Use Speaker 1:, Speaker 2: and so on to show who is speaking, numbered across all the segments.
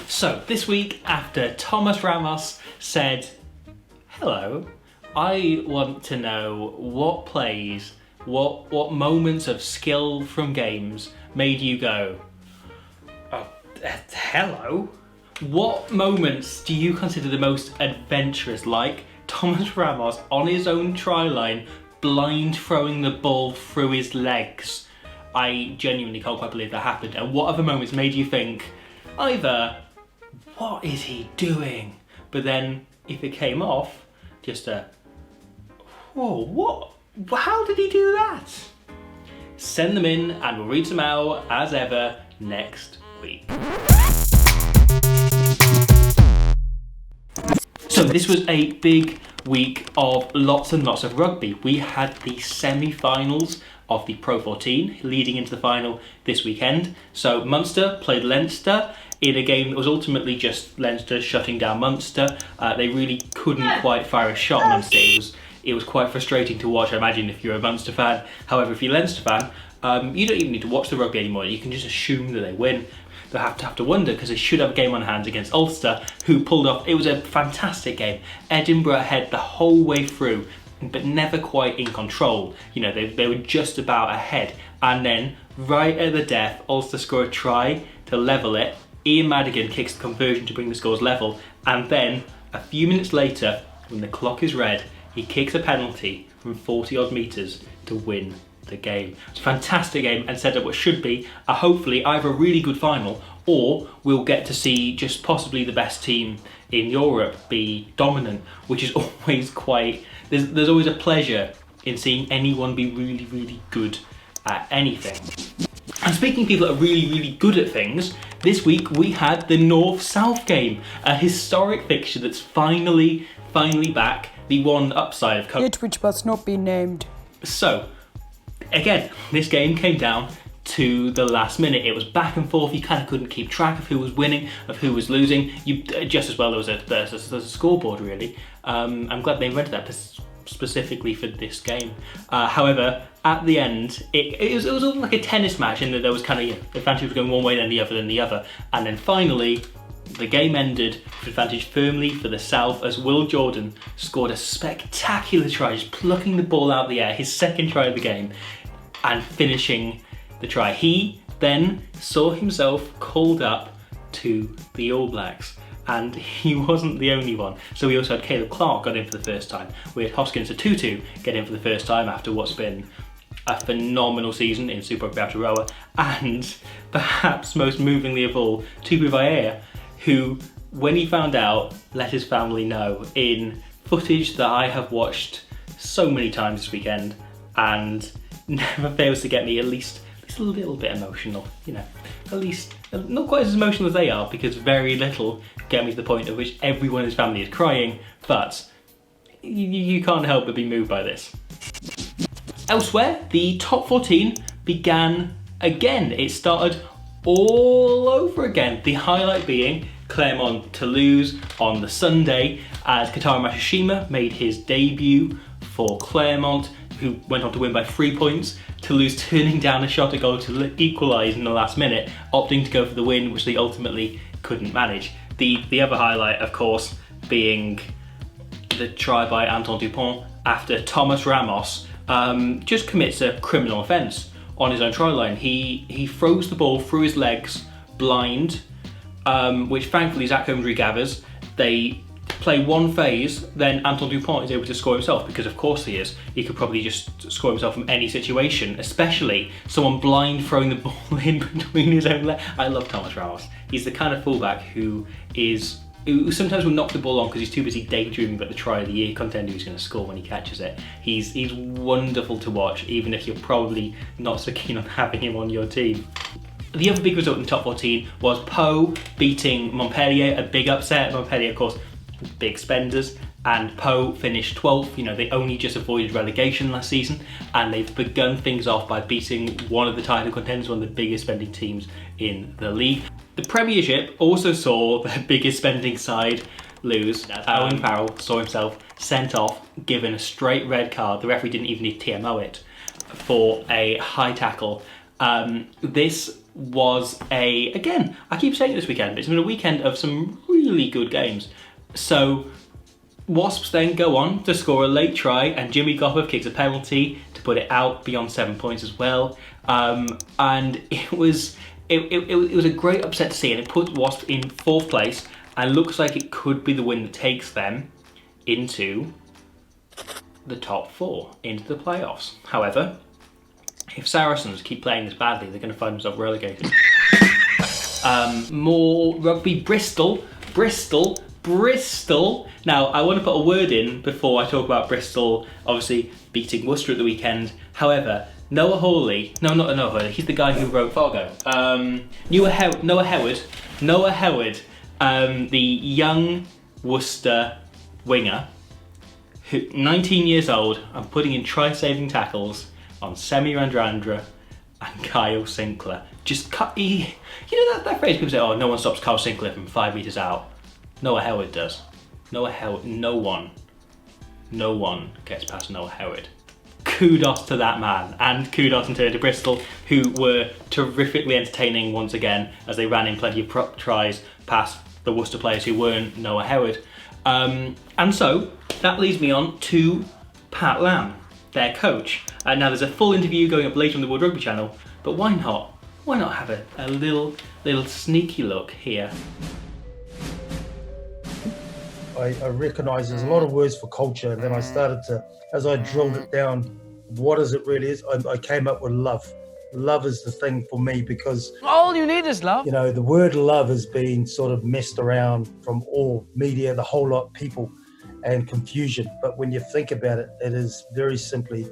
Speaker 1: So this week, after Thomas Ramos said, hello, I want to know what plays, what moments of skill from games made you go, oh, hello? What moments do you consider the most adventurous, like Thomas Ramos on his own try line, blind throwing the ball through his legs? I genuinely can't quite believe that happened. And what other moments made you think, either, what is he doing? But then, if it came off, just a, whoa, what? How did he do that? Send them in and we'll read them out, as ever, next week. So this was a big week of lots and lots of rugby. We had the semi-finals of the Pro 14 leading into the final this weekend. So Munster played Leinster in a game that was ultimately just Leinster shutting down Munster. They really couldn't quite fire a shot, Munster. It was quite frustrating to watch, I imagine, if you're a Munster fan. However, if you're a Leinster fan, you don't even need to watch the rugby anymore. You can just assume that they win. They'll have to wonder, because they should have a game on hand against Ulster, who pulled off. It was a fantastic game. Edinburgh ahead the whole way through, but never quite in control. You know, they were just about ahead. And then, right at the death, Ulster scored a try to level it. Ian Madigan kicks the conversion to bring the scores level. And then, a few minutes later, when the clock is red, he kicks a penalty from 40 odd metres to win the game. It's a fantastic game and set up what should be a hopefully either a really good final, or we'll get to see just possibly the best team in Europe be dominant, which is always quite, there's always a pleasure in seeing anyone be really, really good at anything. And speaking of people that are really, really good at things, this week we had the North-South game, a historic fixture that's finally back, the one upside of COVID.
Speaker 2: Which must not be named.
Speaker 1: So, again, this game came down to the last minute. It was back and forth. You kind of couldn't keep track of who was winning, of who was losing. Just as well there was a scoreboard, really. I'm glad they invented that specifically for this game. However, at the end, it was all like a tennis match, in that there was kind of, the advantage was going one way, then the other. And then finally, the game ended with advantage firmly for the South, as Will Jordan scored a spectacular try, just plucking the ball out of the air, his second try of the game, and finishing the try. He then saw himself called up to the All Blacks, and he wasn't the only one. So we also had Caleb Clark got in for the first time. We had Hoskins Atutu get in for the first time after what's been a phenomenal season in Super Rugby Aotearoa, and perhaps most movingly of all, Tupu Vaa'i, who, when he found out, let his family know in footage that I have watched so many times this weekend, and never fails to get me at least a little bit emotional, you know, at least not quite as emotional as they are, because very little get me to the point at which everyone in his family is crying, but you can't help but be moved by this. Elsewhere, the top 14 began again. It started all over again. The highlight being Clermont-Toulouse on the Sunday, as Kotaro Matsushima made his debut for Clermont, who went on to win by 3 points. Toulouse turning down a shot at goal to equalise in the last minute, opting to go for the win, which they ultimately couldn't manage. The other highlight, of course, being the try by Anton Dupont after Thomas Ramos just commits a criminal offence on his own try line. He throws the ball through his legs blind, which thankfully Zach Coventry gathers. They play one phase, then Anton Dupont is able to score himself, because of course he is. He could probably just score himself from any situation, especially someone blind throwing the ball in between his own legs. I love Thomas Ramos. He's the kind of fullback who sometimes will knock the ball on because he's too busy daydreaming about the try of the year contender who's going to score when he catches it. He's wonderful to watch, even if you're probably not so keen on having him on your team. The other big result in the top 14 was Pau beating Montpellier, a big upset. Montpellier, of course, big spenders, and Pau finished 12th. You know, they only just avoided relegation last season, and they've begun things off by beating one of the title contenders, one of the biggest spending teams in the league. The Premiership also saw the biggest spending side lose. Owen Farrell saw himself sent off, given a straight red card. The referee didn't even need to TMO it for a high tackle. This was again, I keep saying it this weekend, it's been a weekend of some really good games. So Wasps then go on to score a late try, and Jimmy Gopperth kicks a penalty to put it out beyond 7 points as well. And it was a great upset to see, and it puts Wasps in 4th place, and looks like it could be the win that takes them into the top 4, into the playoffs. However, if Saracens keep playing this badly, they're going to find themselves relegated. More rugby. Bristol. Now, I want to put a word in before I talk about Bristol, obviously beating Worcester at the weekend. However, Noah Hawley, no, not Noah Hawley, he's the guy who wrote Fargo. Noah Howard, the young Worcester winger, who 19 years old and putting in try-saving tackles on Semi Radradra and Kyle Sinclair. That phrase, people say, oh, no one stops Kyle Sinclair from 5 metres out. Noah Howard does. No one gets past Noah Howard. Kudos to that man, and kudos in turn to Bristol, who were terrifically entertaining once again as they ran in plenty of tries past the Worcester players who weren't Noah Howard. And so that leads me on to Pat Lam, their coach. Now there's a full interview going up later on the World Rugby channel, but why not? Why not have a little sneaky look here?
Speaker 2: I recognise there's a lot of words for culture, and then I started to, as I drilled it down, what is it really is, I came up with love. Love is the thing for me, because
Speaker 3: all you need is love.
Speaker 2: You know, the word love has been sort of messed around from all media, the whole lot, people, and confusion. But when you think about it, it is very simply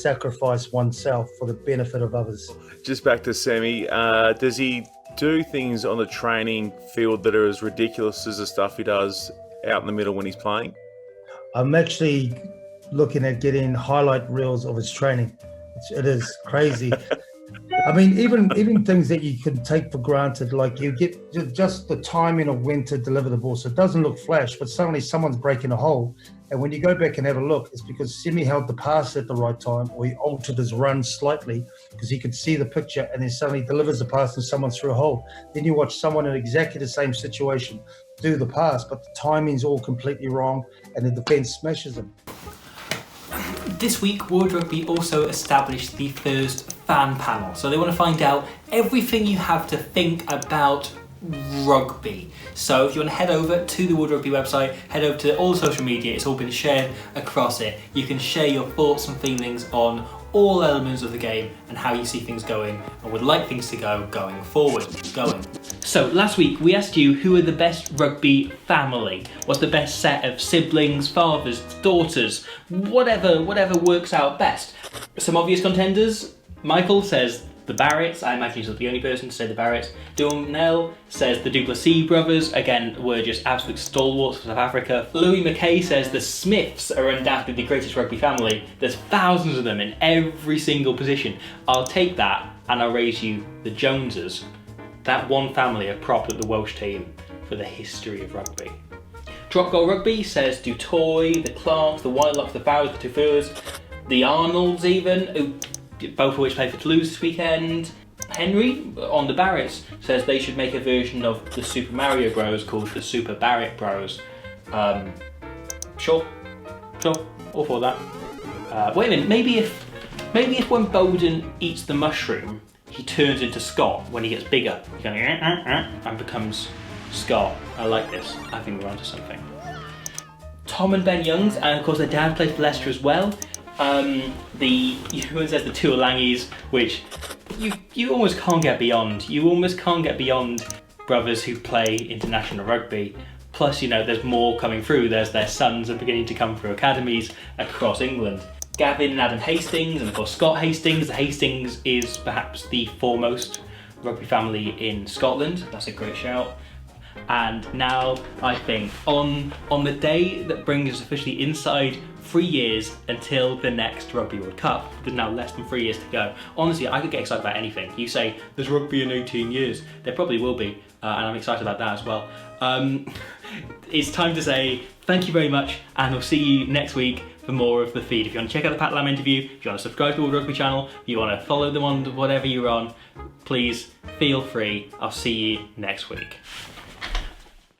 Speaker 2: sacrifice oneself for the benefit of others.
Speaker 4: Just back to Semi, does he do things on the training field that are as ridiculous as the stuff he does out in the middle when he's playing?
Speaker 2: I'm actually looking at getting highlight reels of his training. It is crazy. I mean, even things that you can take for granted, like you get just the timing of when to deliver the ball. So it doesn't look flash, but suddenly someone's breaking a hole. And when you go back and have a look, it's because Semi held the pass at the right time, or he altered his run slightly because he could see the picture, and then suddenly delivers the pass and someone's through a hole. Then you watch someone in exactly the same situation do the pass, but the timing's all completely wrong, and the defence smashes him.
Speaker 1: This week, World Rugby also established the first fan panel. So they want to find out everything you have to think about rugby. So if you want to head over to the World Rugby website, head over to all the social media, it's all been shared across it. You can share your thoughts and feelings on all elements of the game and how you see things going and would like things to go going forward. So last week we asked you who are the best rugby family. What's the best set of siblings, fathers, daughters, whatever works out best. Some obvious contenders. Michael says the Barretts. I imagine he's not the only person to say the Barretts. Duhamel says the Duplessis brothers. Again, were just absolute stalwarts for South Africa. Louis McKay says the Smiths are undoubtedly the greatest rugby family. There's thousands of them in every single position. I'll take that and I'll raise you the Joneses. That one family have propped up the Welsh team for the history of rugby. Drop Goal Rugby says Du Toit, the Clarks, the Whitelocks, the Vaa'i, the Tufurs, the Arnolds even, both of which play for Toulouse this weekend. Henry, on the Barretts, says they should make a version of the Super Mario Bros called the Super Barrett Bros. Sure, all for that. Wait a minute, maybe if when Bowden eats the mushroom, he turns into Scott when he gets bigger. He goes and becomes Scott. I like this. I think we're onto something. Tom and Ben Youngs, and of course their dad plays for Leicester as well. Everyone says the Tuolangis, which you almost can't get beyond. You almost can't get beyond brothers who play international rugby. Plus, you know, there's more coming through. There's their sons are beginning to come through academies across England. Gavin and Adam Hastings, and of course Scott Hastings. The Hastings is perhaps the foremost rugby family in Scotland. That's a great shout. And now I think on the day that brings us officially inside 3 years until the next Rugby World Cup, there's now less than 3 years to go. Honestly, I could get excited about anything. You say there's rugby in 18 years, there probably will be, and I'm excited about that as well. It's time to say thank you very much, and we'll see you next week for more of the feed. If you want to check out the Pat Lam interview, if you want to subscribe to the Rugby channel, if you want to follow them on whatever you're on, please feel free. I'll see you next week.